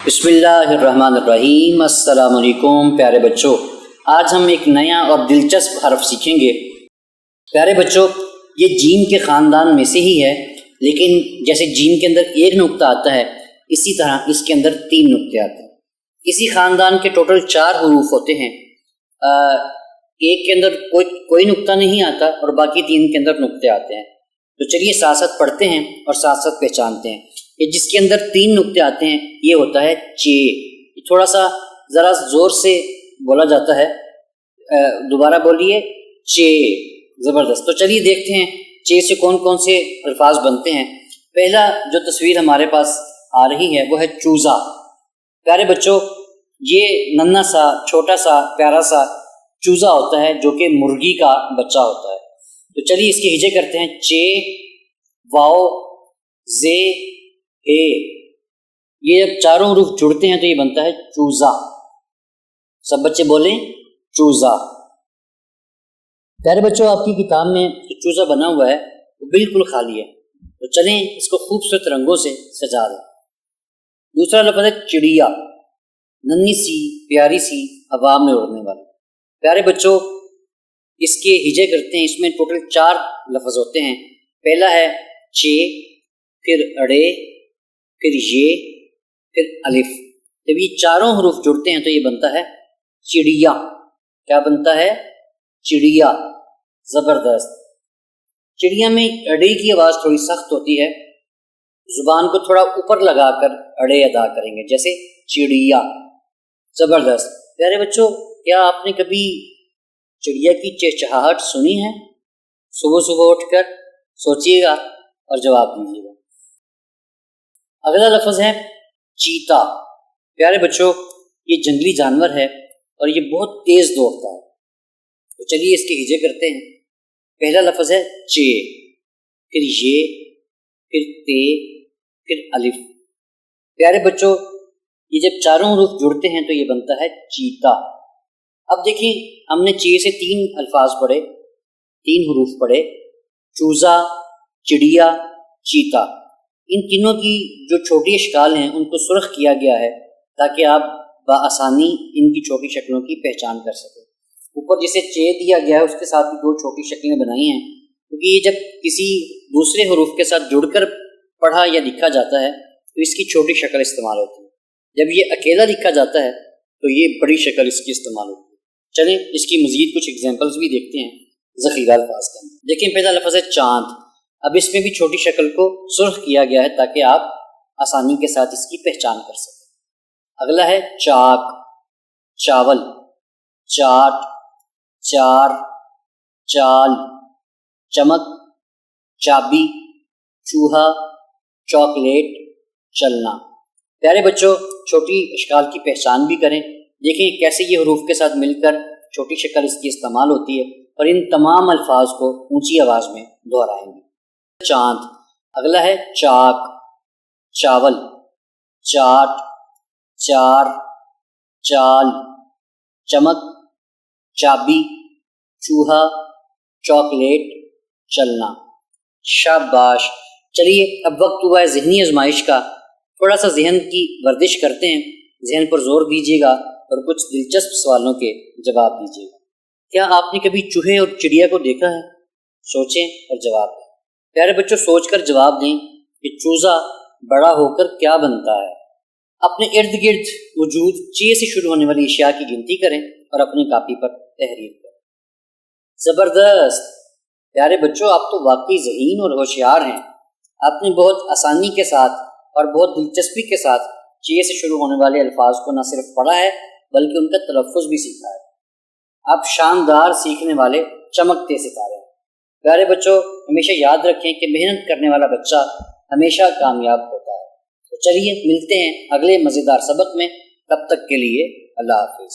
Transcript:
بسم اللہ الرحمن الرحیم۔ السلام علیکم پیارے بچوں، آج ہم ایک نیا اور دلچسپ حرف سیکھیں گے۔ پیارے بچوں، یہ جیم کے خاندان میں سے ہی ہے، لیکن جیسے جیم کے اندر ایک نقطہ آتا ہے، اسی طرح اس کے اندر 3 نقطے آتے ہیں۔ اسی خاندان کے ٹوٹل 4 حروف ہوتے ہیں۔ ایک کے اندر کوئی نقطہ نہیں آتا اور باقی 3 کے اندر نقطے آتے ہیں۔ تو چلیے ساتھ ساتھ پڑھتے ہیں اور ساتھ ساتھ پہچانتے ہیں۔ یہ جس کے اندر 3 نقطے آتے ہیں یہ ہوتا ہے چے۔ تھوڑا سا ذرا زور سے بولا جاتا ہے، دوبارہ بولیے، چے۔ زبردست۔ تو چلیے دیکھتے ہیں چے سے کون کون سے الفاظ بنتے ہیں۔ پہلا جو تصویر ہمارے پاس آ رہی ہے وہ ہے چوزا۔ پیارے بچوں، یہ ننھا سا چھوٹا سا پیارا سا چوزا ہوتا ہے جو کہ مرغی کا بچہ ہوتا ہے۔ تو چلیے اس کے ہجے کرتے ہیں، چے، واؤ، زے، اے۔ یہ جب چاروں حروف جڑتے ہیں تو یہ بنتا ہے چوزا۔ سب بچے بولیں چوزا۔ پیارے بچوں، آپ کی کتاب میں جو چوزا بنا ہوا ہے وہ بالکل خالی ہے، تو چلیں اس کو خوبصورت رنگوں سے سجا دیں۔ دوسرا لفظ ہے چڑیا، ننھی سی پیاری سی ہوا میں اڑنے والی۔ پیارے بچوں، اس کے ہجے کرتے ہیں، اس میں ٹوٹل 4 لفظ ہوتے ہیں۔ پہلا ہے چے، پھر اڑے، پھر یہ، پھر الف۔ جب یہ چاروں حروف جڑتے ہیں تو یہ بنتا ہے چڑیا۔ کیا بنتا ہے؟ چڑیا۔ زبردست۔ چڑیا میں اڑے کی آواز تھوڑی سخت ہوتی ہے، زبان کو تھوڑا اوپر لگا کر اڑے ادا کریں گے، جیسے چڑیا۔ زبردست۔ پیارے بچوں، کیا آپ نے کبھی چڑیا کی چہچہاہٹ سنی ہے؟ صبح صبح اٹھ کر سوچیے گا اور جواب دیجیے گا۔ اگلا لفظ ہے چیتا۔ پیارے بچوں، یہ جنگلی جانور ہے اور یہ بہت تیز دوڑتا ہے۔ تو چلیے اس کے ہجے کرتے ہیں۔ پہلا لفظ ہے چے، پھر یہ، پھر تے، پھر الف۔ پیارے بچوں، یہ جب چاروں حروف جڑتے ہیں تو یہ بنتا ہے چیتا۔ اب دیکھیں، ہم نے چے سے 3 الفاظ پڑھے، 3 حروف پڑھے، چوزا، چڑیا، چیتا۔ ان تینوں کی جو چھوٹی اشکال ہیں ان کو سرخ کیا گیا ہے تاکہ آپ بآسانی ان کی چھوٹی شکلوں کی پہچان کر سکیں۔ اوپر جسے چے دیا گیا ہے اس کے ساتھ بھی 2 چھوٹی شکلیں بنائی ہیں، کیونکہ یہ جب کسی دوسرے حروف کے ساتھ جڑ کر پڑھا یا لکھا جاتا ہے تو اس کی چھوٹی شکل استعمال ہوتی ہے۔ جب یہ اکیلا لکھا جاتا ہے تو یہ بڑی شکل اس کی استعمال ہوتی ہے۔ چلیں اس کی مزید کچھ ایگزامپلس بھی دیکھتے ہیں ذخیرہ الفاظ کا۔ دیکھیں، پہلا لفظ ہے چاند۔ اب اس میں بھی چھوٹی شکل کو سرخ کیا گیا ہے تاکہ آپ آسانی کے ساتھ اس کی پہچان کر سکیں۔ اگلا ہے چاک، چاول، چاٹ، چار، چال، چمک، چابی، چوہا، چاکلیٹ، چلنا۔ پیارے بچوں، چھوٹی اشکال کی پہچان بھی کریں۔ دیکھیں کیسے یہ حروف کے ساتھ مل کر چھوٹی شکل اس کی استعمال ہوتی ہے، اور ان تمام الفاظ کو اونچی آواز میں دہرائیں گے۔ چاند۔ اگلا ہے چاک، چاول، چاٹ، چار، چال، چمک، چابی، چوہا، چاکلیٹ، چلنا۔ شاباش۔ چلیے اب وقت ہوا ہے ذہنی آزمائش کا۔ تھوڑا سا ذہن کی ورزش کرتے ہیں، ذہن پر زور دیجیے گا اور کچھ دلچسپ سوالوں کے جواب دیجیے گا۔ کیا آپ نے کبھی چوہے اور چڑیا کو دیکھا ہے؟ سوچیں اور جواب دیں۔ پیارے بچوں، سوچ کر جواب دیں کہ چوزا بڑا ہو کر کیا بنتا ہے۔ اپنے ارد گرد موجود چے سے شروع ہونے والی اشیاء کی گنتی کریں اور اپنی کاپی پر تحریر کریں۔ زبردست۔ پیارے بچوں، آپ تو واقعی ذہین اور ہوشیار ہیں۔ آپ نے بہت آسانی کے ساتھ اور بہت دلچسپی کے ساتھ چے سے شروع ہونے والے الفاظ کو نہ صرف پڑھا ہے بلکہ ان کا تلفظ بھی سیکھا ہے۔ آپ شاندار سیکھنے والے چمکتے ستارے ہیں۔ پیارے بچوں، ہمیشہ یاد رکھیں کہ محنت کرنے والا بچہ ہمیشہ کامیاب ہوتا ہے۔ تو چلیے ملتے ہیں اگلے مزیدار سبق میں، تب تک کے لیے اللہ حافظ۔